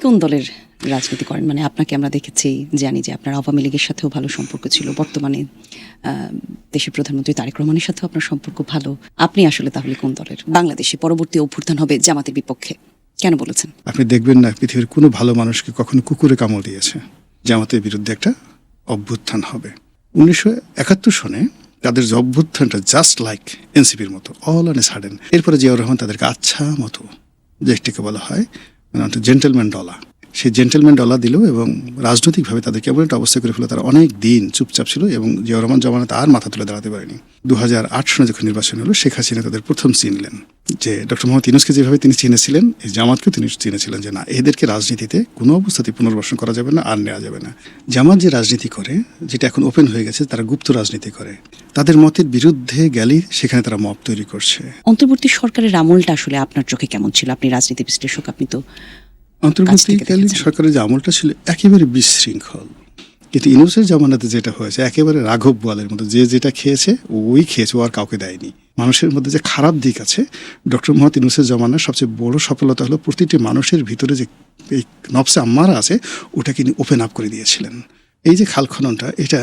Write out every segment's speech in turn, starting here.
কোন দলের রাজনীতি করেন? মানে আপনাকে আমরা দেখেছি, জানি যে আপনার আওয়ামী লীগের সাথেও ভালো সম্পর্ক ছিল, বর্তমানে দেশের প্রধানমন্ত্রী তারেক রহমানের সাথেও আপনার সম্পর্ক ভালো। আপনি আসলে তাহলে কোন দলের? বাংলাদেশে পরবর্তী অভ্যুত্থান হবে জামাতের বিপক্ষে, কেন বলেছেন? আপনি দেখবেন না পৃথিবীর কোনো ভালো মানুষকে কখনো কুকুরে কামড় দিয়েছে। জামাতের বিরুদ্ধে একটা অভ্যুত্থান হবে। 1971 সনে তাদের যে অভ্যুত্থানটা জাস্ট লাইক এনসিপির মতো, অল অন এ সাডেন। এরপরে জিয়াউর রহমান তাদেরকে আচ্ছা মতো, যেটিকে বলা হয় মানে জেন্টেলম্যান ডলা, সেই জেন্টেলম্যান ডলা দিল এবং রাজনৈতিকভাবে তাদেরকে এমন একটা অবস্থা করে ফেলো তারা অনেক দিন চুপচাপ ছিল এবং জিয়াউর রহমান জমানাতে আর মাথা তুলে দাঁড়াতে পারেনি। 2008 সনে যখন নির্বাচন হলো, শেখ হাসিনা তাদের প্রথম চিনলেন যে ডক্টর মোহাম্মদ ইউনূসকে যেভাবে তিনি চিনেছিলেন, এই জামাতকেও তিনি চিনেছিলেন যে না, এদেরকে রাজনীতিতে কোনো অবস্থাতেই পুনর্বাসন করা যাবে না, আর নেওয়া যাবে না। জামাত যে রাজনীতি করে, যেটা এখন ওপেন হয়ে গেছে, তারা গুপ্ত রাজনীতি করে। তাদের মতের বিরুদ্ধে গেলেই সেখানে তারা মব তৈরি করছে। অন্তর্বর্তী সরকারের আমলটা আসলে আপনার চোখে কেমন ছিল? আপনি রাজনীতি বিশ্লেষক, আপনি তো অন্তর্বর্তীকালীন সরকারের যে আমলটা ছিল একেবারে বিশৃঙ্খল। কিন্তু ইউনূসের জামানাতে যেটা হয়েছে একেবারে রাঘব বোয়ালের মতো, যে যেটা খেয়েছে ওই খেয়েছে, ও আর কাউকে দেয়নি। মানুষের মধ্যে যে খারাপ দিক আছে, ডক্টর মোহাম্মদ ইউনূসের জামানার সবচেয়ে বড় সফলতা হলো প্রতিটি মানুষের ভিতরে যে এই নফসে আম্মারা আছে ওটাকে তিনি ওপেন আপ করে দিয়েছিলেন। এই যে খাল খননটা, এটা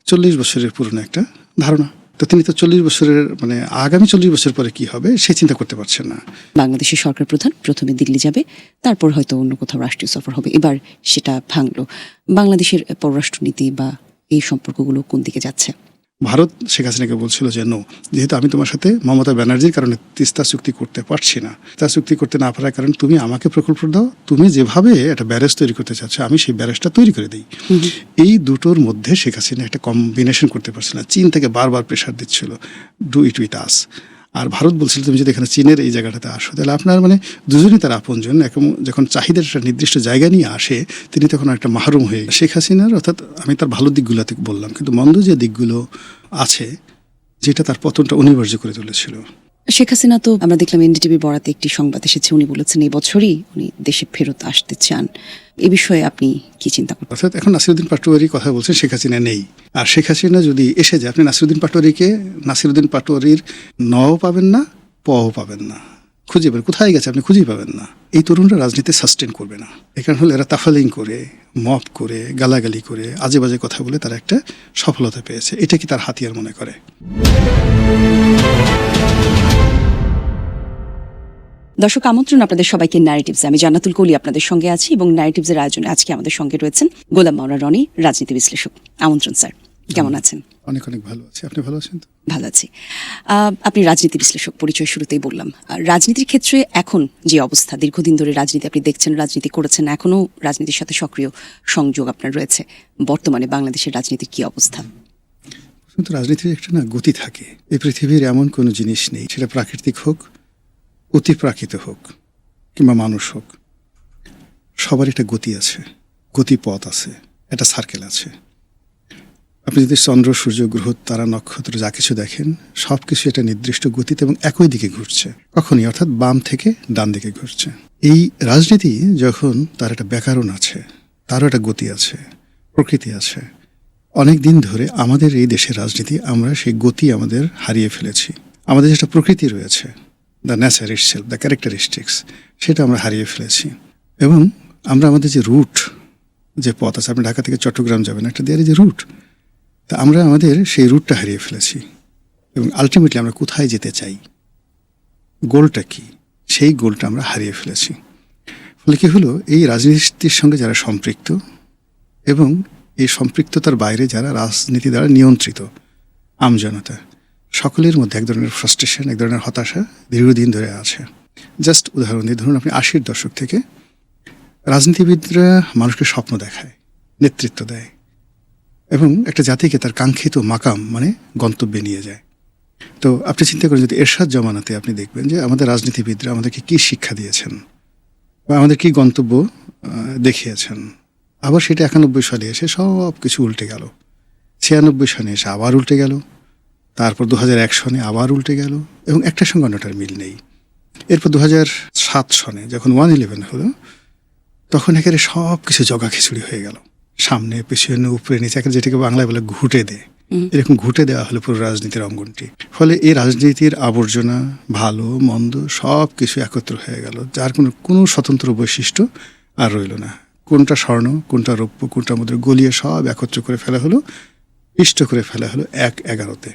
40 বছরের পুরনো একটা ধারণা। তো তিনি তো 40 বছরের মানে আগামী 40 বছর পরে কি হবে সে চিন্তা করতে পারছেন না। বাংলাদেশের সরকার প্রধান প্রথমে দিল্লি যাবে, তারপর হয়তো অন্য কোথাও রাষ্ট্রীয় সফর হবে। এবার সেটা ভাঙলো। বাংলাদেশের পররাষ্ট্রনীতি বা এই সম্পর্কগুলো কোন দিকে যাচ্ছে? ভারত শেখ হাসিনাকে বলছিল যে নো, যেহেতু আমি তোমার সাথে মমতা ব্যানার্জির কারণে তিস্তা চুক্তি করতে পারছি না, তিস্তা চুক্তি করতে না পারার কারণে তুমি আমাকে প্রকল্প দাও, তুমি যেভাবে একটা ব্যারেজ তৈরি করতে চাচ্ছ আমি সেই ব্যারেজটা তৈরি করে দিই। এই দুটোর মধ্যে শেখ হাসিনা একটা কম্বিনেশন করতে পারছে না। চীন থেকে বারবার প্রেশার দিচ্ছিল, ডু ইট উইথ আস। আর ভারত বলছিল তুমি যদি এখানে চীনের এই জায়গাটাতে আসো তাহলে আপনার মানে দুজনই তার আপনজন। যখন চাহিদার একটা নির্দিষ্ট জায়গা নিয়ে আসে তিনি তখন একটা মাহরুম হয়ে শেখ হাসিনার, অর্থাৎ আমি তার ভালো দিকগুলোতে বললাম, কিন্তু মন্দ যে দিকগুলো আছে যেটা তার পতনটা অনিবার্য করে তুলেছিল। শেখ হাসিনা তো আমরা দেখলাম এনডিটিভির বরাতে একটি সংবাদ এসেছে, উনি বলেছেন এই বছরই উনি দেশে ফেরত আসতে চান। এ বিষয়ে আপনি কি চিন্তা করেন? অর্থাৎ এখন নাসিরুদ্দিন পাটোয়ারি কথা বলছেন, শেখ হাসিনা নেই। আর শেখ হাসিনা যদি এসে যায়, আপনি নাসিরুদ্দিন পাটোয়ারির নও পাবেন না, পও পাবেন না, খুঁজে পাবেন কোথায় গেছে আপনি খুঁজেই পাবেন না। এই তরুণরা রাজনীতি সাস্টেন করবে না। এখানে হলে এরা তাফালিং করে, মপ করে, গালাগালি করে, আজে বাজে কথা বলে তারা একটা সফলতা পেয়েছে। এটা কি তার হাতিয়ার মনে করে? দর্শক, আমন্ত্রণ আপনাদের সবাইকে ন্যারেটিভস। আমি জান্নাতুল কলি আপনাদের সঙ্গে আছি এবং ন্যারেটিভসের আয়োজনে আজকে আমাদের সঙ্গে রয়েছেন গোলাম মাওলা রনি, রাজনীতি বিশ্লেষক। আমন্ত্রণ স্যার, কেমন আছেন? অনেক অনেক ভালো আছি, আপনি ভালো আছেন তো? ভালো আছি। আপনি রাজনীতি বিশ্লেষক, পরিচয় শুরুতেই বললাম। রাজনীতির ক্ষেত্রে এখন যে অবস্থা, দীর্ঘদিন ধরে রাজনীতি আপনি দেখছেন, রাজনীতি করেছেন, এখনও রাজনীতির সাথে সক্রিয় সংযোগ আপনার রয়েছে। বর্তমানে বাংলাদেশের রাজনীতির কি অবস্থা? কিন্তু রাজনীতির একটা না গতি থাকে। এই পৃথিবীর এমন কোনো জিনিস নেই, সেটা প্রাকৃতিক হোক, অতিপ্রাকৃত হোক কিংবা মানুষ হোক, সবার একটা গতি আছে, গতিপথ আছে, একটা সার্কেল আছে। আপনি যদি চন্দ্র, সূর্য, গ্রহ, তারা, নক্ষত্র যা কিছু দেখেন সব কিছু একটা নির্দিষ্ট গতিতে এবং একই দিকে ঘুরছে, কখনই অর্থাৎ বাম থেকে ডান দিকে ঘুরছে। এই রাজনীতি যখন তার একটা ব্যাকরণ আছে, তারও একটা গতি আছে, প্রকৃতি আছে। অনেক দিন ধরে আমাদের এই দেশের রাজনীতি আমরা সেই গতি আমাদের হারিয়ে ফেলেছি। আমাদের যেটা প্রকৃতি রয়েছে, the nature itself, the characteristics, সেটা আমরা হারিয়ে ফেলেছি। এবং আমরা আমাদের যে রুট, যে পথ আছে, আপনি ঢাকা থেকে চট্টগ্রাম যাবেন, একটা দেয়ারে যে রুট, তা আমরা আমাদের সেই রুটটা হারিয়ে ফেলেছি। এবং আলটিমেটলি আমরা কোথায় যেতে চাই, গোলটা কি, সেই গোলটা আমরা হারিয়ে ফেলেছি। ফলে কি হলো, এই রাজনীতির সঙ্গে যারা সম্পৃক্ত এবং এই সম্পৃক্ততার বাইরে যারা রাজনীতি দ্বারা নিয়ন্ত্রিত আমজনতা, সকলের মধ্যে এক ধরনের ফ্রাস্ট্রেশন, এক ধরনের হতাশা দীর্ঘদিন ধরে আছে। জাস্ট উদাহরণ দিয়ে ধরুন, আপনি 80-র দশক থেকে রাজনীতিবিদরা মানুষকে স্বপ্ন দেখায়, নেতৃত্ব দেয় এবং একটা জাতিকে তার কাঙ্ক্ষিত মাকাম মানে গন্তব্যে নিয়ে যায়। তো আপনি চিন্তা করেন, যদি এরশাদ জমানাতে আপনি দেখবেন যে আমাদের রাজনীতিবিদরা আমাদেরকে কী শিক্ষা দিয়েছেন বা আমাদের কী গন্তব্য দেখিয়েছেন। আবার সেটা 91 সালে এসে সব কিছু উল্টে গেল, 96 সনে এসে আবার উল্টে গেল, তারপর 2001 সনে আবার উল্টে গেল এবং একটার সঙ্গে অন্যটার মিল নেই। এরপর 2007 সনে যখন 1/11 হলো, তখন একেবারে সব কিছু জগা খিচুড়ি হয়ে গেল, সামনে পেছনে উপরে নিচে, যেটাকে বাংলায় বলে ঘুটে দেয়, এরকম ঘুটে দেওয়া হলো পুরো রাজনীতির অঙ্গনটি। ফলে এই রাজনীতির আবর্জনা, ভালো মন্দ সব কিছু একত্র হয়ে গেল, যার কোনো স্বতন্ত্র বৈশিষ্ট্য আর রইল না। কোনটা স্বর্ণ, কোনটা রৌপ্য, কোনটা মুদ্রা গলিয়ে সব একত্র করে ফেলা হলো, ইষ্ট করে ফেলা হলো 1/11-তে।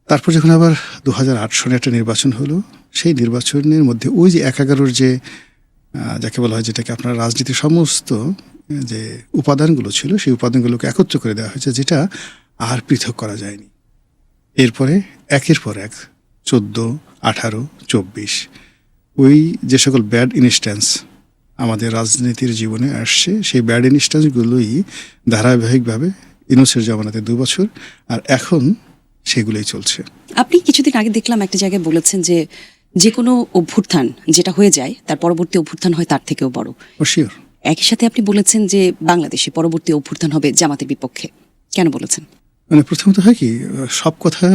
তারপর যখন আবার 2008 সনে একটা নির্বাচন হলো, সেই নির্বাচনের মধ্যে ওই যে 1/11-র যে যাকে বলা হয়, যেটাকে আপনার রাজনীতির সমস্ত যে উপাদানগুলো ছিল, সেই উপাদানগুলোকে একত্র করে দেওয়া হয়েছে, যেটা আর পৃথক করা যায়নি। এরপরে একের পর এক 14, 18, 24 ওই যে সকল ব্যাড ইনস্ট্যান্স আমাদের রাজনীতির জীবনে আসছে, সেই ব্যাড ইনস্ট্যান্সগুলোই ধারাবাহিকভাবে ইউনূসের জমানাতে 2 বছর, আর এখন সেগুলোই চলছে। আপনি কিছুদিন আগে দেখলাম একটা জায়গায় বলেছেন যে যে কোনো অভ্যুত্থান যেটা হয়ে যায় তার পরবর্তী অভ্যুত্থান হয় তার থেকেও বড়। ও শিওর। একই সাথে আপনি বলেছেন যে বাংলাদেশে পরবর্তী অভ্যুত্থান হবে জামাতের বিপক্ষে। কেন বলেছেন? মানে প্রথমত হয় কি, সব কথা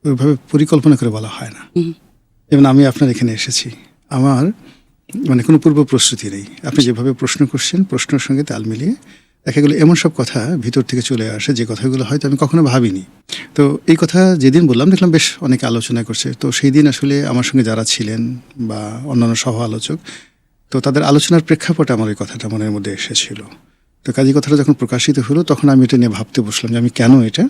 ওইভাবে পরিকল্পনা করে বলা হয় না। যেমন আমি আপনার এখানে এসেছি, আমার মানে কোনো পূর্ব প্রস্তুতি নেই। আপনি যেভাবে প্রশ্ন করছেন, প্রশ্নের সঙ্গে তাল মিলিয়ে দেখা গেলো এমন সব কথা ভিতর থেকে চলে আসে যে কথাগুলো হয়তো আমি কখনো ভাবিনি। তো এই কথা যেদিন বললাম, দেখলাম বেশ অনেকে আলোচনা করছে। তো সেই দিন আসলে আমার সঙ্গে যারা ছিলেন বা অন্যান্য সহ আলোচক, তো তাদের আলোচনার প্রেক্ষাপটে আমার এই কথাটা মনের মধ্যে এসেছিল। তো কাজী কথাটা যখন প্রকাশিত হলো, তখন আমি এটা নিয়ে ভাবতে বসলাম যে আমি কেন এটা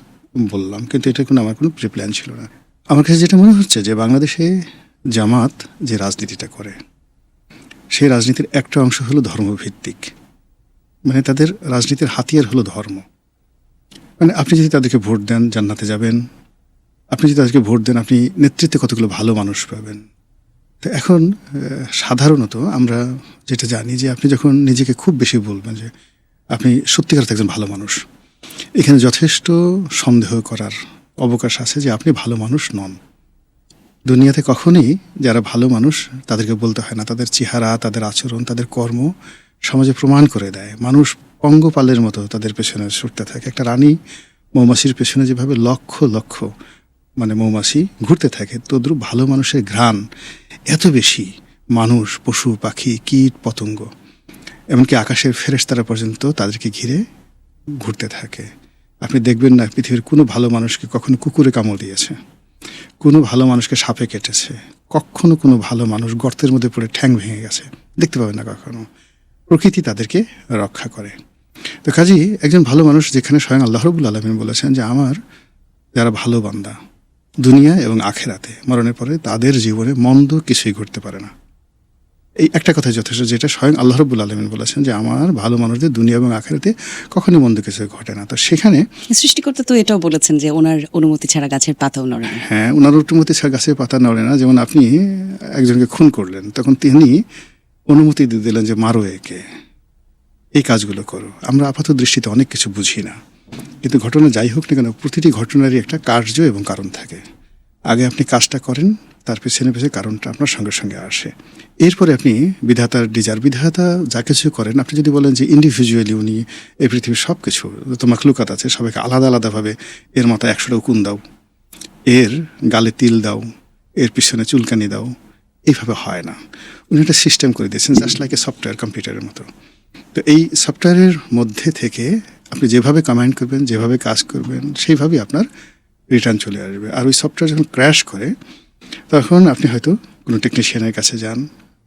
বললাম, কিন্তু এটা আমার কোনো প্রি প্ল্যান ছিল না। আমার কাছে যেটা মনে হচ্ছে যে বাংলাদেশে জামাত যে রাজনীতিটা করে, সেই রাজনীতির একটা অংশ হলো ধর্মভিত্তিক। মানে তাদের রাজনীতির হাতিয়ার হলো ধর্ম। মানে আপনি যদি তাদেরকে ভোট দেন, জান্নাতে যাবেন। আপনি যদি তাদেরকে ভোট দেন, আপনি নেতৃত্বে কতগুলো ভালো মানুষ পাবেন। তো এখন সাধারণত আমরা যেটা জানি যে আপনি যখন নিজেকে খুব বেশি বলবেন যে আপনি সত্যিকার একজন ভালো মানুষ, এখানে যথেষ্ট সন্দেহ করার অবকাশ আছে যে আপনি ভালো মানুষ নন। দুনিয়াতে কখনোই যারা ভালো মানুষ তাদেরকে বলতে হয় না। তাদের চেহারা, তাদের আচরণ, তাদের কর্ম সমাজে প্রমাণ করে দেয়। মানুষ পঙ্গপালের মতো তাদের পেছনে ছুটতে থাকে। একটা রানী মৌমাছির পেছনে যেভাবে লক্ষ লক্ষ মানে মৌমাছি ঘুরতে থাকে, তদ্রুপ ভালো মানুষের ঘ্রাণ এত বেশি মানুষ, পশু পাখি, কীট পতঙ্গ, এমনকি আকাশের ফেরেশতারা পর্যন্ত তাদেরকে ঘিরে ঘুরতে থাকে। আপনি দেখবেন না পৃথিবীর কোনো ভালো মানুষকে কখনো কুকুরে কামড় দিয়েছে, কোনো ভালো মানুষকে সাপে কেটেছে, কখনো কোনো ভালো মানুষ গর্তের মধ্যে পড়ে ঠ্যাং ভেঙে গেছে দেখতে পাবেন না কখনো। প্রকৃতি তাদেরকে রক্ষা করে। তো কাজেই একজন ভালো মানুষ, যেখানে স্বয়ং আল্লাহ রাব্বুল আলামিন বলেছেন যে আমার যারা ভালো বান্দা দুনিয়া এবং আখেরাতে মরণের পরে তাদের জীবনে মন্দ কিছুই ঘটতে পারে না। এই একটা কথা যথেষ্ট, যেটা স্বয়ং আল্লাহ রাব্বুল আলামিন বলেছেন যে আমার ভালো মানুষদের দুনিয়া এবং আখেরাতে কখনোই মন্দ কিছু ঘটে না। তো সেখানে সৃষ্টিকর্তা তো এটাও বলেছেন যে ওনার অনুমতি ছাড়া গাছের পাতাও নড়ে না। হ্যাঁ, ওনার অনুমতি ছাড়া গাছের পাতা নড়ে না। যেমন আপনি একজনকে খুন করলেন, তখন তিনি অনুমতি দিয়ে দিলেন যে মারো একে, এই কাজগুলো করো। আমরা আপাত দৃষ্টিতে অনেক কিছু বুঝি না, কিন্তু ঘটনা যাই হোক না কেন, প্রতিটি ঘটনারই একটা কার্য এবং কারণ থাকে। আগে আপনি কাজটা করেন, তার পেছনে পেছনে কারণটা আপনার সঙ্গে সঙ্গে আসে। এরপরে আপনি বিধাতার ডিজার, বিধাতা যা কিছু করেন, আপনি যদি বলেন যে ইন্ডিভিজুয়ালি উনি এই পৃথিবীর সব কিছু যত মাখলুকাত আছে সবাইকে আলাদা আলাদাভাবে এর মাথায় 100টা উকুন দাও, এর গালে তিল দাও, এর পিছনে চুলকানি দাও, এইভাবে হয় না। উনি একটা সিস্টেম করে দিয়েছেন, জাস্ট লাইক এ সফটওয়্যার, কম্পিউটারের মতো। তো এই সফটওয়্যারের মধ্যে থেকে আপনি যেভাবে কমান্ড করবেন, যেভাবে কাজ করবেন, সেইভাবেই আপনার রিটার্ন চলে আসবে। আর ওই সফটওয়্যার যখন ক্র্যাশ করে, তখন আপনি হয়তো কোনো টেকনিশিয়ানের কাছে যান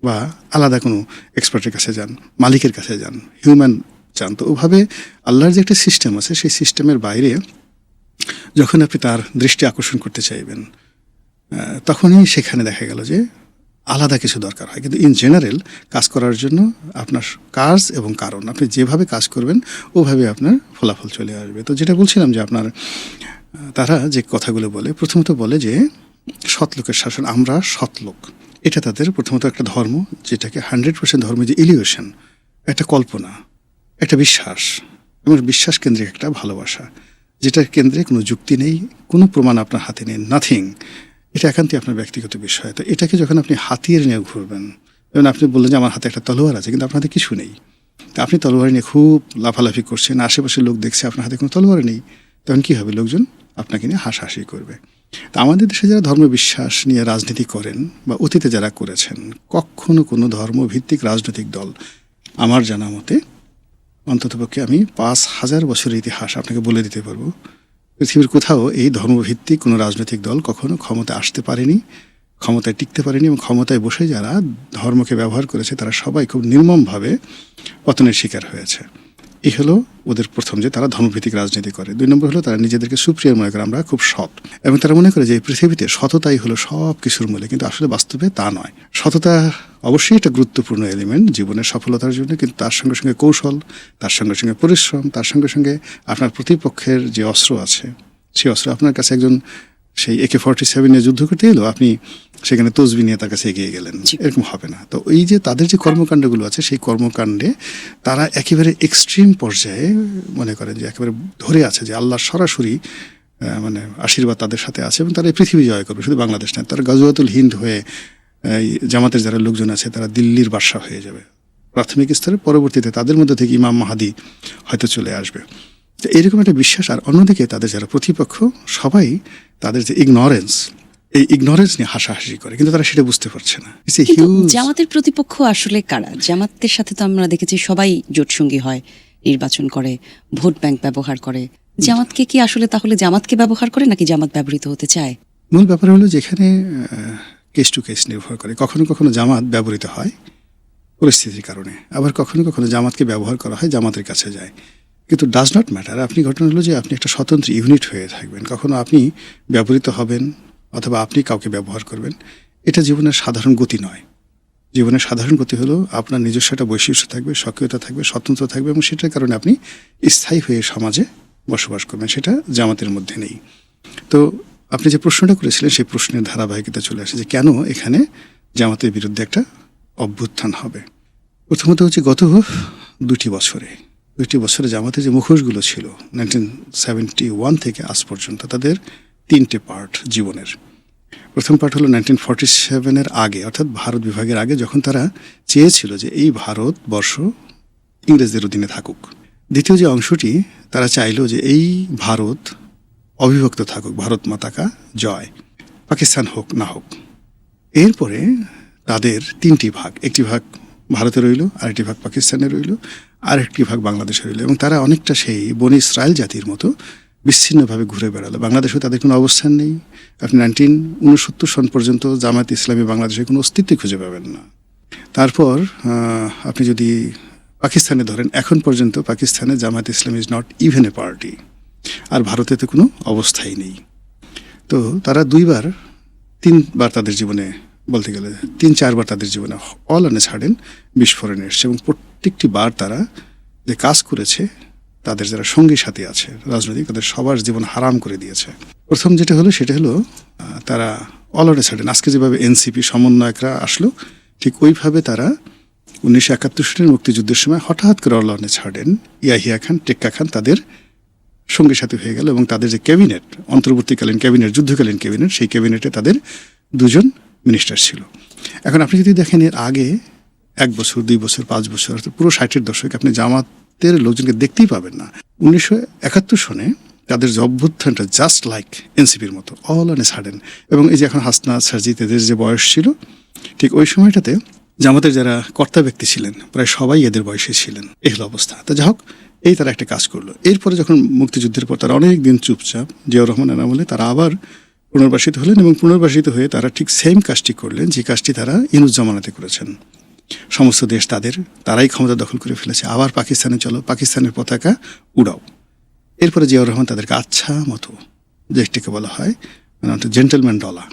বা আলাদা কোনো এক্সপার্টের কাছে যান, মালিকের কাছে যান, হিউম্যান যান। তো ওভাবে আল্লাহর যে একটা সিস্টেম আছে, সেই সিস্টেমের বাইরে যখন আপনি তার দৃষ্টি আকর্ষণ করতে চাইবেন, তখনই সেখানে দেখা গেল যে আলাদা কিছু দরকার হয়। কিন্তু ইন জেনারেল কাজ করার জন্য আপনার কাজ এবং কারণ, আপনি যেভাবে কাজ করবেন ওভাবে আপনার ফলাফল চলে আসবে। তো যেটা বলছিলাম যে আপনার তারা যে কথাগুলো বলে, প্রথমত বলে যে সৎলোকের শাসন, আমরা সৎলোক, এটা তাদের প্রথমত একটা ধর্ম, যেটাকে 100% ধর্ম, যে ইলিউশন, একটা কল্পনা, একটা বিশ্বাস এবং বিশ্বাস কেন্দ্রিক একটা ভালোবাসা, যেটার কেন্দ্রে কোনো যুক্তি নেই, কোনো প্রমাণ আপনার হাতে নেই, নাথিং। এটা একান্তই আপনার ব্যক্তিগত বিষয়। তো এটাকে যখন আপনি হাতিয়ে নিয়ে ঘুরবেন, যেমন আপনি বললেন যে আমার হাতে একটা তলোয়ার আছে, কিন্তু আপনার হাতে কিছু নেই, তা আপনি তলোয়ার নিয়ে খুব লাফালাফি করছেন, আশেপাশের লোক দেখছে আপনার হাতে কোনো তলোয়ার নেই, তখন কী হবে? লোকজন আপনাকে নিয়ে হাসাহাসি করবে। তা আমাদের দেশে যারা ধর্মবিশ্বাস নিয়ে রাজনীতি করেন বা অতীতে যারা করেছেন, কখনো কোনো ধর্মভিত্তিক রাজনৈতিক দল আমার জানা মতে, অন্ততপক্ষে আমি 5000 বছরের ইতিহাস আপনাকে বলে দিতে পারবো, পৃথিবীর কোথাও এই ধর্মভিত্তিক কোনো রাজনৈতিক দল কখনো ক্ষমতা আসতে পারেনি, ক্ষমতায় টিকতে পারেনি এবং ক্ষমতায় বসে যারা ধর্মকে ব্যবহার করেছে তারা সবাই খুব নির্মমভাবে পতনের শিকার হয়েছে। এই হলো ওদের প্রথম, যে তারা ধর্মভিত্তিক রাজনীতি করে। 2 নম্বর হলো তারা নিজেদেরকে সুপ্রিয় মনে করে, আমরা খুব সৎ, এবং তারা মনে করে যে এই পৃথিবীতে সততাই হলো সব কিছুর মূলে, কিন্তু আসলে বাস্তবে তা নয়। সততা অবশ্যই একটা গুরুত্বপূর্ণ এলিমেন্ট জীবনের সফলতার জন্য, কিন্তু তার সঙ্গে সঙ্গে কৌশল, তার সঙ্গে সঙ্গে পরিশ্রম, তার সঙ্গে সঙ্গে আপনার প্রতিপক্ষের যে অস্ত্র আছে সেই অস্ত্র আপনার কাছে একজন সেই AK-47 নিয়ে যুদ্ধ করতে এলো, আপনি সেখানে তসবি নিয়ে তার কাছে এগিয়ে গেলেন, এরকম হবে না। তো এই যে তাদের যে কর্মকাণ্ডগুলো আছে সেই কর্মকাণ্ডে তারা একেবারে এক্সট্রিম পর্যায়ে মনে করেন যে একেবারে ধরে আছে যে আল্লাহর সরাসরি মানে আশীর্বাদ তাদের সাথে আছে এবং তারা এই পৃথিবী জয় করবে, শুধু বাংলাদেশ নয়। তারা গাজওয়াতুল হিন্দ হয়ে এই জামাতের যারা লোকজন আছে তারা দিল্লির বাদশা হয়ে যাবে প্রাথমিক স্তরে, পরবর্তীতে তাদের মধ্যে থেকে ইমাম মাহাদি হয়তো চলে আসবে। তো এরকম একটা বিশ্বাস। আর অন্যদিকে তাদের যারা প্রতিপক্ষ সবাই তাদের যে ইগনোরেন্স, এই ইগনোরেন্স নিয়ে হাসাহাসি করে, কিন্তু তারা সেটা বুঝতে পারছে না। কিন্তু জামাতের প্রতিপক্ষ আসলে কারা? জামাতের সাথে তো আমরা দেখেছি সবাই জোটসঙ্গী হয়, নির্বাচন করে, ভোট ব্যাংক ব্যবহার করে। জামাতকে কি আসলে তাহলে জামাতকে ব্যবহার করে নাকি জামাত ব্যবহৃত হতে চায়? মূল ব্যাপার হলো যেখানে কেস টু কেস নির্ভর করে। কখনো কখনো জামাত ব্যবহৃত হয় পরিস্থিতির কারণে, আবার কখনো কখনো জামাতকে ব্যবহার করা হয়, জামাতের কাছে যায়। কিন্তু ডাজ নট ম্যাটার। আপনি ঘটনা হলো যে আপনি একটা স্বতন্ত্র ইউনিট হয়ে থাকবেন, কখনো আপনি ব্যবহৃত হবেন অথবা আপনি কাউকে ব্যবহার করবেন, এটা জীবনের সাধারণ গতি নয়। জীবনের সাধারণ গতি হলো আপনার নিজস্ব একটা বৈশিষ্ট্য থাকবে, সক্রিয়তা থাকবে, স্বতন্ত্র থাকবে, এবং সেটার কারণে আপনি স্থায়ী হয়ে সমাজে বসবাস করবেন। সেটা জামাতের মধ্যে নেই। তো আপনি যে প্রশ্নটা করেছিলেন সেই প্রশ্নের ধারাবাহিকতা চলে আসে যে কেন এখানে জামাতের বিরুদ্ধে একটা অভ্যুত্থান হবে। প্রথমত হচ্ছে গত 2টি বছরে জামাতের যে মুখোশগুলো ছিল 1971 থেকে আজ পর্যন্ত, তাদের 3টে পার্ট জীবনের। প্রথম পার্ট হলো 1947-এর আগে, অর্থাৎ ভারত বিভাগের আগে, যখন তারা চেয়েছিল যে এই ভারতবর্ষ ইংরেজদের অধীনে থাকুক। দ্বিতীয় যে অংশটি, তারা চাইল যে এই ভারত অবিভক্ত থাকুক, ভারত মাতাকা জয়, পাকিস্তান হোক না হোক। এরপরে তাদের 3টি ভাগ, একটি ভাগ ভারতে রইল, আরেকটি ভাগ পাকিস্তানে রইল, আরেকটি ভাগ বাংলাদেশে রইল, এবং তারা অনেকটা সেই বনি ইসরায়েল জাতির মতো বিচ্ছিন্নভাবে ঘুরে বেড়ালো। বাংলাদেশেও তাদের কোনো অবস্থান নেই। আপনি 1969 সন পর্যন্ত জামায়াত ইসলামী বাংলাদেশের কোনো অস্তিত্বই খুঁজে পাবেন না। তারপর আপনি যদি পাকিস্তানে ধরেন, এখন পর্যন্ত পাকিস্তানে Jamaat Islami is not even a party. আর ভারতে তো কোনো অবস্থাই নেই। তো তারা 3বার তাদের জীবনে, বলতে গেলে 3-4বার তাদের জীবনে অল অন এ সাডেন বিস্ফোরণে এসছে, এবং প্রত্যেকটি বার তারা যে কাজ করেছে তাদের যারা সঙ্গী সাথী আছে রাজনৈতিক, তাদের সবার জীবন হারাম করে দিয়েছে। প্রথম যেটা হলো সেটা হলো তারা অল অন এ সাডেন, আজকে যেভাবে এনসিপি সমন্বয়করা আসলো, ঠিক ওইভাবে তারা 1971 সালের মুক্তিযুদ্ধের সময় হঠাৎ করে all on a sudden Yahya Khan, Tikka Khan তাদের সঙ্গী সাথী হয়ে গেল, এবং তাদের যে ক্যাবিনেট, অন্তর্বর্তীকালীন ক্যাবিনেট, যুদ্ধকালীন ক্যাবিনেট, সেই ক্যাবিনেটে তাদের 2জন মিনিস্টার ছিল। এখন আপনি যদি দেখেন এর আগে 1 বছর, 2 বছর, 5 বছর, অর্থাৎ পুরো 60-এর দশকে আপনি জামাতের লোকজনকে দেখতেই পাবেন না। 1971 সনে তাদের যে অভ্যুত্থানটা জাস্ট লাইক এনসিপির মতো, অল অন এ সাডেন। এবং এই যে এখন হাসনাত, সারজিৎ, এদের যে বয়স ছিল, ঠিক ওই সময়টাতে জামাতের যারা কর্তা ব্যক্তি ছিলেন প্রায় সবাই এদের বয়সে ছিলেন। এই হলো অবস্থা। তো যাই হোক, এই তারা একটা কাজ করলো। এরপরে যখন মুক্তিযুদ্ধের পর তারা অনেক দিন চুপচাপ, জিয়াউর রহমানের আমলে তারা আবার পুনর্বাসিত হলেন, এবং পুনর্বাসিত হয়ে তারা ঠিক সেম কাজটি করলেন যে কাজটি তারা ইউনূস জামানাতে করেছেন। সমস্ত দেশ তারাই ক্ষমতা দখল করে ফেলেছে, আবার পাকিস্তানে চলো, পাকিস্তানের পতাকা উড়াও। এরপরে জিয়াউর রহমান তাদেরকে আচ্ছা মতো, যেটিকে বলা হয় জেন্টেলম্যান ডলা,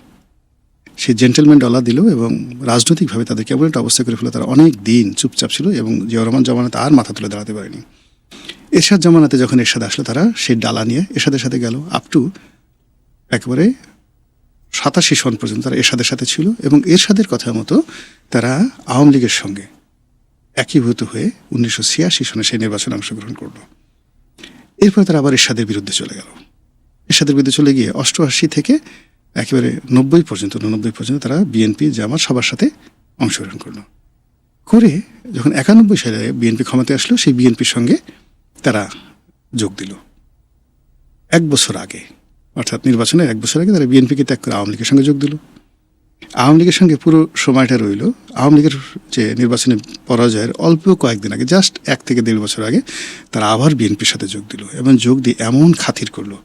সেই জেন্টেলম্যান ডলা দিল, এবং রাজনৈতিকভাবে তাদেরকে এমন একটা অবস্থা করে ফেলে তারা অনেক দিন চুপচাপ ছিল, এবং জিয়াউর রহমান জামানাতে আর মাথা তুলে দাঁড়াতে পারেনি। এরশাদ জামানাতে যখন এরশাদ আসলো, তারা সেই ডালা নিয়ে এরশাদের সাথে গেল, আপ টু একেবারে 87 সন পর্যন্ত তারা এরশাদের সাথে ছিল, এবং এরশাদের কথা মতো তারা আওয়ামী লীগের সঙ্গে একীভূত হয়ে 1986 সনে সেই নির্বাচনে অংশগ্রহণ করলো। এরপরে তারা আবার এরশাদের বিরুদ্ধে চলে গেল। এরশাদের বিরুদ্ধে চলে গিয়ে 88 থেকে একেবারে 99 পর্যন্ত তারা বিএনপি, জামাত সবার সাথে অংশগ্রহণ করলো। করে যখন 91 সালে বিএনপি ক্ষমতায় আসলো, সেই বিএনপির সঙ্গে তারা যোগ দিল। 1 বছর আগে, অর্থাৎ নির্বাচনের 1 বছর আগে তারা বিএনপিকে ত্যাগ করে আওয়ামী লীগের সঙ্গে যোগ দিল। আওয়ামী লীগের সঙ্গে পুরো সময়টা রইল। আওয়ামী লীগের যে নির্বাচনে পরাজয়ের অল্প কয়েকদিন আগে, জাস্ট 1 থেকে 1.5 বছর আগে, তারা আবার বিএনপির সাথে যোগ দিল, এবং যোগ দিয়ে এমন খাতির করলো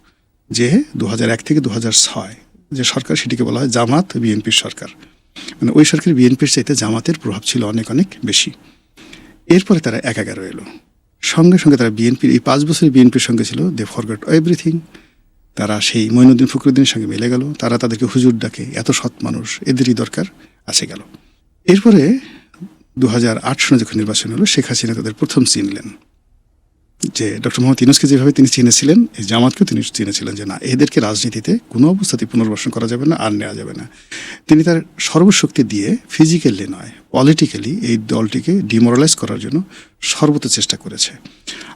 যে 2001 থেকে 2006 যে সরকার, সেটিকে বলা হয় জামাত বিএনপির সরকার। মানে ওই সরকার বিএনপির চাইতে জামাতের প্রভাব ছিল অনেক অনেক বেশি। এরপরে তারা 11 এলো, সঙ্গে সঙ্গে তারা বিএনপির এই 5 বছর বিএনপির সঙ্গে ছিল, দে ফরগট এভরিথিং। তারা সেই মঈনুদ্দিন ফখরুদ্দিনের সঙ্গে মিলে গেল, তারা তাদেরকে হুজুর ডাকে, এত সৎ মানুষ, এদেরই দরকার আছে গেল। এরপরে 2008 সনে যখন নির্বাচন হলো, শেখ হাসিনা তাদের প্রথম চিনলেন, যে ডক্টর মোহাম্মদ ইউনূসকে যেভাবে তিনি চিনেছিলেন, এই জামাতকেও তিনি চিনেছিলেন যে না, এদেরকে রাজনীতিতে কোনো অবস্থাতেই পুনর্বাসন করা যাবে না, আর নেওয়া যাবে না। তিনি তার সর্বশক্তি দিয়ে ফিজিক্যালি নয়, পলিটিক্যালি এই দলটিকে ডিমোরালাইজ করার জন্য সর্বোচ্চ চেষ্টা করেছে।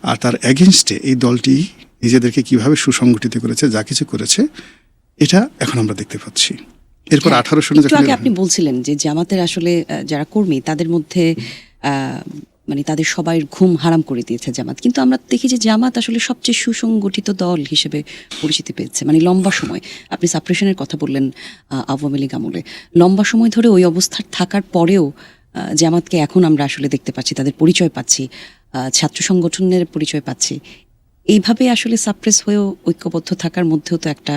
আর তার অ্যাগেনস্টে এই দলটি নিজেদেরকে কিভাবে সুসংগঠিত করেছে, যা কিছু করেছে, এটা এখন আমরা দেখতে পাচ্ছি। এরপর 18 সনে একটু আগে আপনি বলছিলেন যে জামাতের আসলে যারা কর্মী তাদের মধ্যে মানে তাদের সবাই ঘুম হারাম করে দিয়েছে জামাত, কিন্তু আমরা দেখি যে জামাত আসলে সবচেয়ে সুসংগঠিত দল হিসেবে পরিচিতি পেয়েছে। মানে লম্বা সময়, আপনি সাপ্রেশনের কথা বললেন আওয়ামী লীগ আমলে, লম্বা সময় ধরে ওই অবস্থার থাকার পরেও জামাতকে এখন আমরা আসলে দেখতে পাচ্ছি, তাদের পরিচয় পাচ্ছি, ছাত্র সংগঠনের পরিচয় পাচ্ছি। এইভাবে আসলে সাপ্রেস হয়েও ঐক্যবদ্ধ থাকার মধ্যেও তো একটা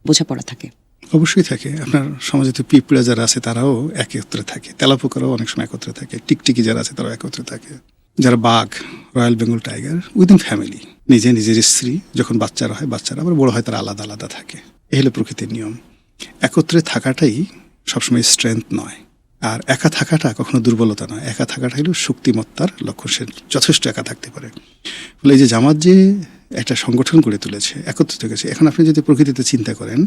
বোঝাপড়া থাকে। অবশ্যই থাকে। আপনার সমাজে তো পিঁপড়া যারা আছে তারাও একত্রে থাকে, তেলাপোকারাও অনেক সময় একত্রে থাকে, টিকটিকি যারা আছে তারাও একত্রে থাকে, যারা বাঘ, royal Bengal tiger, within family, নিজের স্ত্রী, যখন বাচ্চারা হয়, বাচ্চারা আবার বড় হয়, তারা আলাদা আলাদা থাকে। এই হলো প্রকৃতির নিয়ম। একত্রে থাকাটাই সবসময় স্ট্রেংথ নয়, আর একা থাকাটা কখনো দুর্বলতা নয়। একা থাকাটা হলো শক্তিমত্তার লক্ষণ, সে যথেষ্ট একা থাকতে পারে। ফলে এই যে জামাত যে একটা সংগঠন গড়ে তুলেছে, একত্রিত হয়েছে, এখন আপনি যদি প্রকৃতিতে চিন্তা করেন,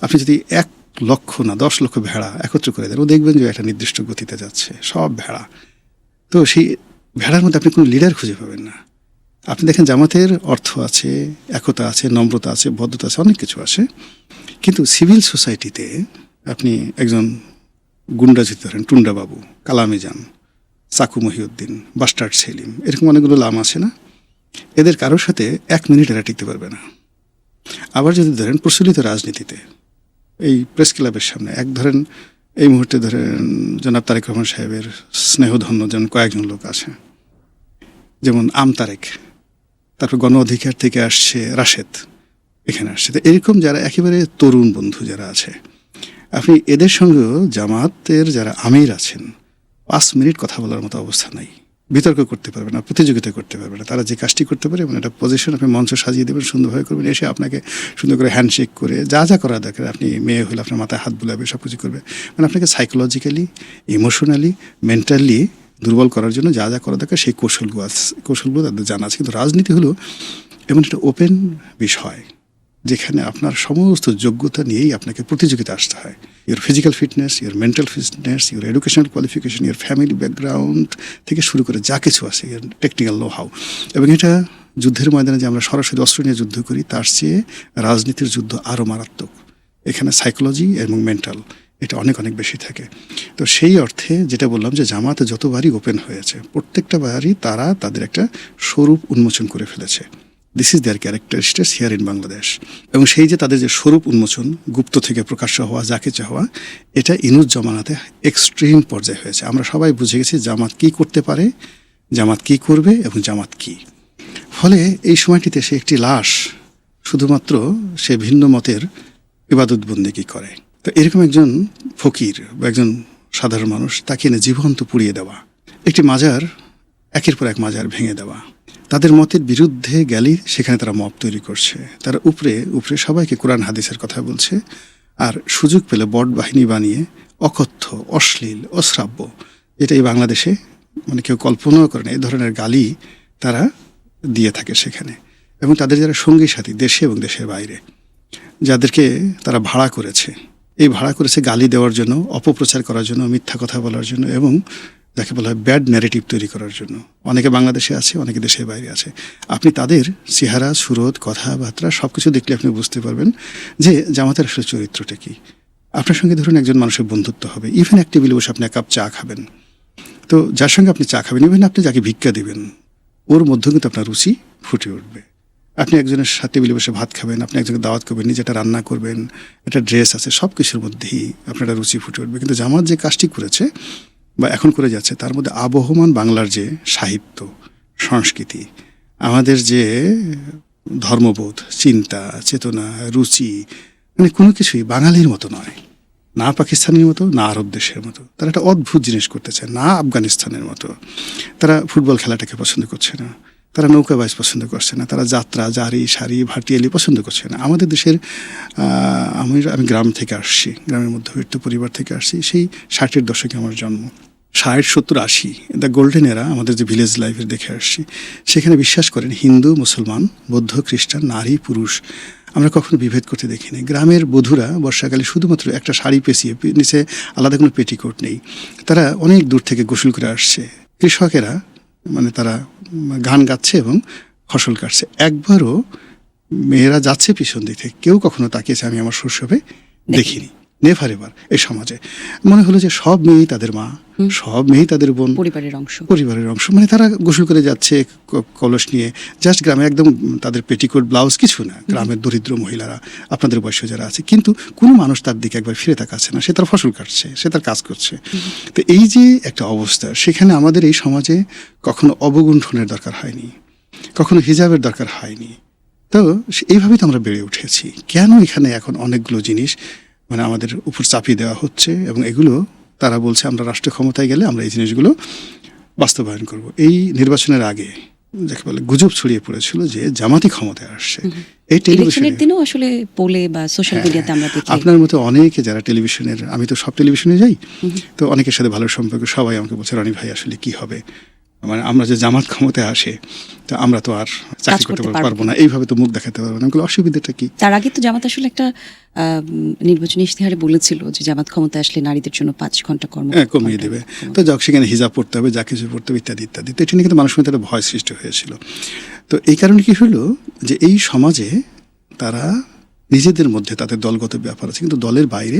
আপনি যদি 1 লক্ষ না 10 লক্ষ ভেড়া একত্র করে দেন, ও দেখবেন যে একটা নির্দিষ্ট গতিতে যাচ্ছে, সব ভেড়া। তো সেই ভেড়ার মধ্যে আপনি কোনো লিডার খুঁজে পাবেন না। আপনি দেখেন জামাতের অর্থ আছে, একতা আছে, নম্রতা আছে, ভদ্রতা আছে, অনেক কিছু আছে, কিন্তু সিভিল সোসাইটিতে আপনি একজন গুন্ডা যদি ধরেন, টুন্ডা বাবু, কালামিজান, চাকু মহিউদ্দিন, বাস্টার্ড সেলিম, এরকম অনেকগুলো নাম আছে না? এদের কারোর সাথে 1 মিনিট এরা টিকতে পারবে না। আবার যদি ধরেন প্রচলিত রাজনীতিতে, এই প্রেস ক্লাবের সামনে ধরেন এই মুহূর্তে ধরেন জনাব তারেক রহমান সাহেবের স্নেহধন্য যেমন কয়েকজন লোক আছে, যেমন তারেক, তারপর গণ অধিকার থেকে আসছে রাশেদ, এখানে আসছে। তো এরকম যারা একেবারে তরুণ বন্ধু যারা আছে, আপনি এদের সঙ্গেও জামাতের যারা আমির আছেন, 5 মিনিট কথা বলার মতো অবস্থা নাই। বিতর্ক করতে পারবে না, প্রতিযোগিতা করতে পারবে না। তারা যে কাজটি করতে পারে, মানে একটা পজিশন আপনি মঞ্চ সাজিয়ে দেবেন, সুন্দরভাবে করবেন, এসে আপনাকে সুন্দর করে হ্যান্ডশেক করে যা যা করা দরকার, আপনি মেয়ে হলে আপনার মাথায় হাত বুলাবে, সব কিছু করবে। মানে আপনাকে সাইকোলজিক্যালি, ইমোশনালি, মেন্টালি দুর্বল করার জন্য যা যা করা দরকার সেই কৌশলগুলো তাদের জানা আছে। কিন্তু রাজনীতি হলো এমন একটা ওপেন বিষয় যেখানে আপনার সমস্ত যোগ্যতা নিয়েই আপনাকে প্রতিযোগিতা আসতে হয়। Your physical fitness, your mental fitness, your educational qualification, your family background থেকে শুরু করে যা কিছু আছে, ইউর টেকনিক্যাল নো হাউ। এবং এটা যুদ্ধের ময়দানে যে আমরা সরাসরি অস্ত্র নিয়ে যুদ্ধ করি, তার চেয়ে রাজনীতির যুদ্ধ আরও মারাত্মক। এখানে সাইকোলজি এবং মেন্টাল এটা অনেক অনেক বেশি থাকে। তো সেই অর্থে যেটা বললাম যে জামাত যতবারই ওপেন হয়েছে, প্রত্যেকটা বারই তারা তাদের একটা স্বরূপ উন্মোচন করে ফেলেছে। This is their characteristics here in Bangladesh. এবং সেই যে তাদের যে স্বরূপ উন্মোচন, গুপ্ত থেকে প্রকাশ্য হওয়া, যা কিছু হওয়া, এটা ইনুস জমানাতে এক্সট্রিম পর্যায়ে হয়েছে। আমরা সবাই বুঝে গেছি জামাত কী করতে পারে, জামাত কী করবে এবং জামাত কী। ফলে এই সময়টিতে সে একটি লাশ, শুধুমাত্র সে ভিন্ন মতের ইবাদত বন্দেগী করে। তো এরকম একজন ফকির বা একজন সাধারণ মানুষ, তাকে এনে জীবন্ত পুড়িয়ে দেওয়া, একটি মাজার, একের পর এক মাজার ভেঙে দেওয়া, তাদের মতের বিরুদ্ধে গেলেই সেখানে তারা মব তৈরি করছে, তারা উপরে সবাইকে কোরআন হাদিসের কথা বলছে, আর সুযোগ পেলে বট বাহিনী বানিয়ে অকথ্য, অশ্লীল, অশ্রাব্য, যেটা এই বাংলাদেশে মানে কেউ কল্পনাও করে না, এই ধরনের গালি তারা দিয়ে থাকে সেখানে। এবং তাদের যারা সঙ্গী সাথী দেশে এবং দেশের বাইরে, যাদেরকে তারা ভাড়া করেছে, এই ভাড়া করেছে গালি দেওয়ার জন্য, অপপ্রচার করার জন্য, মিথ্যা কথা বলার জন্য, এবং যাকে বলা হয় ব্যাড ন্যারেটিভ তৈরি করার জন্য। অনেকে বাংলাদেশে আছে, অনেকে দেশের বাইরে আছে। আপনি তাদের চেহারা, সুরত, কথাবার্তা সব কিছু দেখলে আপনি বুঝতে পারবেন যে জামাতের আসলে চরিত্রটা কী। আপনার সঙ্গে ধরুন একজন মানুষের বন্ধুত্ব হবে, ইভেন এক টেবিলে বসে আপনি এক কাপ চা খাবেন, তো যার সঙ্গে আপনি চা খাবেন, ইভেন আপনি যাকে ভিক্ষা দেবেন, ওর মধ্যেও কিন্তু আপনার রুচি ফুটে উঠবে। আপনি একজনের সাথে টেবিলে বসে ভাত খাবেন, আপনি একজনকে দাওয়াত করবেন, নিজেটা রান্না করবেন, একটা ড্রেস আছে, সব কিছুর মধ্যেই আপনার একটা রুচি ফুটে উঠবে। কিন্তু জামাত যে কাজটি করেছে বা এখন করে যাচ্ছে, তার মধ্যে আবহমান বাংলার যে সাহিত্য, সংস্কৃতি, আমাদের যে ধর্মবোধ, চিন্তা, চেতনা, রুচি, মানে কোনো কিছুই বাঙালির মতো নয়, না পাকিস্তানের মতো, না আরব দেশের মতো। তারা একটা অদ্ভুত জিনিস করতে চায়, না আফগানিস্তানের মতো। তারা ফুটবল খেলাটাকে পছন্দ করছে না, তারা নৌকাবাজ পছন্দ করছে না, তারা যাত্রা, জারি, সারি, ভাটিয়ালি পছন্দ করছে না। আমাদের দেশের আমি গ্রাম থেকে আসছি, গ্রামের মধ্যবিত্ত পরিবার থেকে আসছি। সেই 60-এর দশকে আমার জন্ম, 60, 70, 80 দ্য গোল্ডেন এরা আমাদের যে ভিলেজ লাইফের দেখে আসছি। সেখানে বিশ্বাস করেন হিন্দু, মুসলমান, বৌদ্ধ, খ্রিস্টান, নারী, পুরুষ আমরা কখনো বিভেদ করতে দেখিনি। গ্রামের বধূরা বর্ষাকালে শুধুমাত্র একটা শাড়ি পেঁচিয়ে, নিচে আলাদা কোনো পেটিকোট নেই, তারা অনেক দূর থেকে গোসল করে আসছে। কৃষকেরা মানে তারা গান গাচ্ছে এবং ফসল কাটছে। একবারও মেয়েরা যাচ্ছে পিছন দিক থেকে, কেউ কখনো তাকিয়েছে আমি আমার শৈশবে দেখিনি। নেভার এবার এই সমাজে মনে হলো যে সব মেয়েই তাদের মা, সব মেয়েই তাদের বোন, পরিবারের অংশ। মানে তারা গোসল করে যাচ্ছে কলস নিয়ে, জাস্ট গ্রামে একদম তাদের পেটিকোট, ব্লাউজ কিছু না। গ্রামের দরিদ্র মহিলারা, আপনাদের বয়সে যারা আছে, কিন্তু কোনো মানুষ তার দিকে একবার ফিরে তাকাচ্ছে না। সে তার ফসল কাটছে, সে তার কাজ করছে। তো এই যে একটা অবস্থা, সেখানে আমাদের এই সমাজে কখনো অবগুণ্ঠনের দরকার হয়নি, কখনো হিজাবের দরকার হয়নি। তো এইভাবেই তো আমরা বেড়ে উঠেছি। কেন এখানে এখন অনেকগুলো জিনিস মানে আমাদের উপর চাপিয়ে দেওয়া হচ্ছে, এবং এগুলো তারা বলছে আমরা রাষ্ট্র ক্ষমতায় গেলে আমরা এই জিনিসগুলো বাস্তবায়ন করব। এই নির্বাচনের আগে যাকে বলে গুজব ছড়িয়ে পড়েছিল যে জামাতি ক্ষমতায় আসছে। এই টেলিভিশনের দিনও আসলে পোলে বা সোশ্যাল মিডিয়াতে আমরা দেখি, আপনার মতো অনেকে যারা টেলিভিশনের, আমি তো সব টেলিভিশনে যাই, তো অনেকের সাথে ভালো সম্পর্ক, সবাই আমাকে বলছে রনি ভাই আসলে কি হবে, মানে আমরা যে জামাত ক্ষমতায় আসে তো আমরা তো আর চাকরি করতে পারবো না, এইভাবে তো মুখ দেখাতে পারবো না। অসুবিধাটা কি? তার আগে তো জামাত আসলে একটা নির্বাচনী ইশতেহারে বলেছিল যে জামাত ক্ষমতায় আসলে নারীদের জন্য 5 ঘন্টা কর্ম কমিয়ে দেবে। তো যাক, সেখানে হিজাব পড়তে হবে, যা কিছু পড়তে হবে, ইত্যাদি ইত্যাদি। তো এটা নিয়ে কিন্তু মানুষের মধ্যে একটা ভয় সৃষ্টি হয়েছিল। তো এই কারণে কি হলো যে এই সমাজে তারা নিজেদের মধ্যে তাদের দলগত ব্যাপার আছে, কিন্তু দলের বাইরে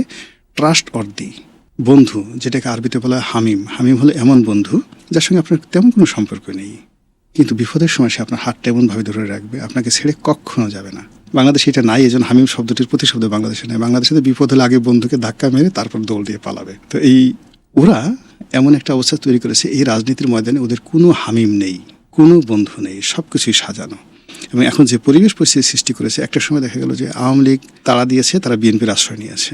ট্রাস্ট অর্দি বন্ধু, যেটাকে আরবিতে বলা হয় হামিম। হামিম হলো এমন বন্ধু যার সঙ্গে আপনার তেমন কোনো সম্পর্ক নেই, কিন্তু বিপদের সময় সে আপনার হাতটা এমনভাবে ধরে রাখবে, আপনাকে ছেড়ে কখনো যাবে না। বাংলাদেশে এটা নাই, এজন্য হামিম শব্দটির প্রতিশব্দ বাংলাদেশে নাই। বাংলাদেশে বিপদ হলে আগে বন্ধুকে ধাক্কা মেরে তারপর দৌড় দিয়ে পালাবে। তো এই ওরা এমন একটা অবস্থা তৈরি করেছে, এই রাজনীতির ময়দানে ওদের কোনো হামিম নেই, কোনো বন্ধু নেই, সব কিছুই সাজানো। এবং এখন যে পরিবেশ পরিস্থিতি সৃষ্টি করেছে, একটা সময় দেখা গেল যে আওয়ামী লীগ তাড়া দিয়েছে, তারা বিএনপির আশ্রয় নিয়েছে,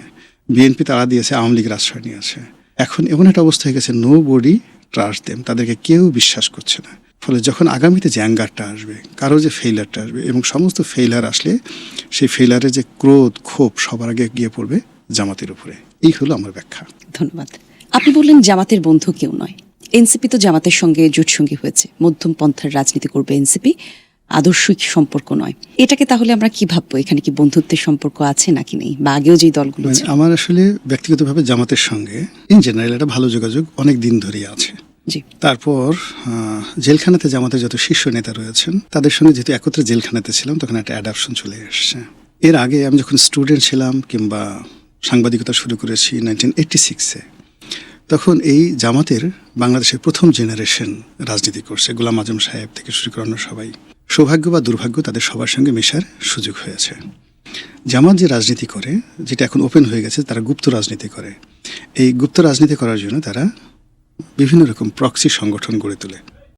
বিএনপি তাড়া দিয়েছে, আওয়ামী লীগের আশ্রয় নিয়েছে। এখন এমন একটা অবস্থা হয়ে গেছে, নো বডি ট্রাস্ট দেম, তাদেরকে কেউ বিশ্বাস করছে না। ফলে যখন আগামীতে যে অ্যাঙ্গারটা আসবে, কারো যে ফেইলারটা আসবে, এবং সমস্ত ফেইলার আসলে সেই ফেইলারের যে ক্রোধ, ক্ষোভ সবার আগে গিয়ে পড়বে জামাতের উপরে। এই হলো আমার ব্যাখ্যা। ধন্যবাদ। আপনি বললেন জামাতের বন্ধু কেউ নয়। এনসিপি তো জামাতের সঙ্গে জোটসঙ্গী হয়েছে, মধ্যম পন্থার রাজনীতি করবে এনসিপি, আদর্শিক সম্পর্ক নয়। এটাকে তাহলে আমরা কি ভাববো? এখানে কি বন্ধুত্বের সম্পর্ক আছে নাকি নেই, বা আগেও যেই দলগুলো ছিল? আমার আসলে ব্যক্তিগতভাবে জামাতের সঙ্গে ইন জেনারেল একটা ভালো যোগাযোগ অনেক দিন ধরেই আছে। তারপর জেলখানাতে জামাতের যত শীর্ষ নেতা রয়েছেন তাদের সঙ্গে যেহেতু একত্রে জেলখানাতে ছিলাম, তখন একটা অ্যাডাপশন চলে এসছে। এর আগে আমি যখন স্টুডেন্ট ছিলাম কিংবা সাংবাদিকতা শুরু করেছি 1986-এ, তখন এই জামাতের বাংলাদেশের প্রথম জেনারেশন রাজনীতি করছে, গোলাম আজম সাহেব থেকে শুরু করে অন্য সবাই। সৌভাগ্য বা দুর্ভাগ্য তাদের সবার সঙ্গে মেশার সুযোগ হয়েছে। জামাত যে রাজনীতি করে, যেটা এখন ওপেন হয়ে গেছে, তারা গুপ্ত রাজনীতি করে। এই গুপ্ত রাজনীতি করার জন্য তারা বিভিন্ন রকম প্রক্সি সংগঠন গড়ে তোলে।